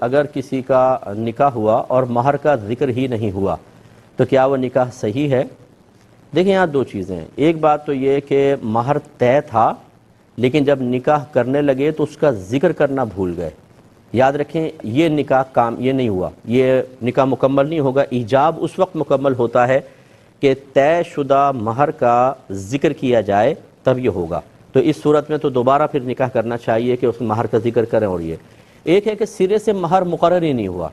اگر کسی کا نکاح ہوا اور مہر کا ذکر ہی نہیں ہوا تو کیا وہ نکاح صحیح ہے؟ دیکھیں یہاں دو چیزیں ہیں. ایک بات تو یہ کہ مہر طے تھا لیکن جب نکاح کرنے لگے تو اس کا ذکر کرنا بھول گئے. یاد رکھیں یہ نکاح یہ نہیں ہوا، یہ نکاح مکمل نہیں ہوگا. ایجاب اس وقت مکمل ہوتا ہے کہ طے شدہ مہر کا ذکر کیا جائے تب یہ ہوگا. تو اس صورت میں تو دوبارہ پھر نکاح کرنا چاہیے کہ اس مہر کا ذکر کریں. اور یہ ایک ہے کہ سرے سے مہر مقرر ہی نہیں ہوا،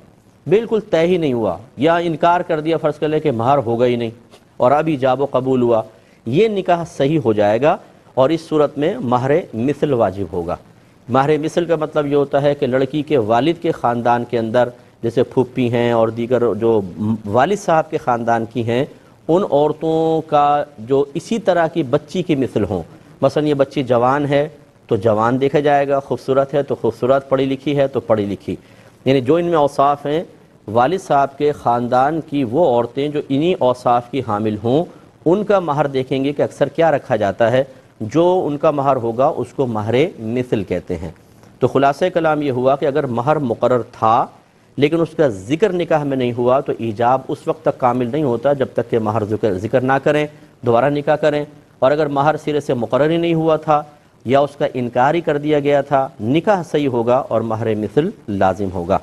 بالکل طے ہی نہیں ہوا، یا انکار کر دیا، فرض کر لے کہ مہر ہوگا ہی نہیں اور اب ایجاب و قبول ہوا، یہ نکاح صحیح ہو جائے گا. اور اس صورت میں مہر مثل واجب ہوگا. مہر مثل کا مطلب یہ ہوتا ہے کہ لڑکی کے والد کے خاندان کے اندر جیسے پھوپھی ہیں اور دیگر جو والد صاحب کے خاندان کی ہیں ان عورتوں کا جو اسی طرح کی بچی کی مثل ہوں. مثلا یہ بچی جوان ہے تو جوان دیکھا جائے گا، خوبصورت ہے تو خوبصورت، پڑھی لکھی ہے تو پڑھی لکھی. یعنی جو ان میں اوصاف ہیں والد صاحب کے خاندان کی وہ عورتیں جو انہی اوصاف کی حامل ہوں ان کا مہر دیکھیں گے کہ اکثر کیا رکھا جاتا ہے، جو ان کا مہر ہوگا اس کو مہر مثل کہتے ہیں. تو خلاصہ کلام یہ ہوا کہ اگر مہر مقرر تھا لیکن اس کا ذکر نکاح میں نہیں ہوا تو ایجاب اس وقت تک کامل نہیں ہوتا جب تک کہ مہر ذکر نہ کریں، دوبارہ نکاح کریں. اور اگر مہر سرے سے مقرر ہی نہیں ہوا تھا یا اس کا انکار ہی کر دیا گیا تھا، نکاح صحیح ہوگا اور مہر مثل لازم ہوگا.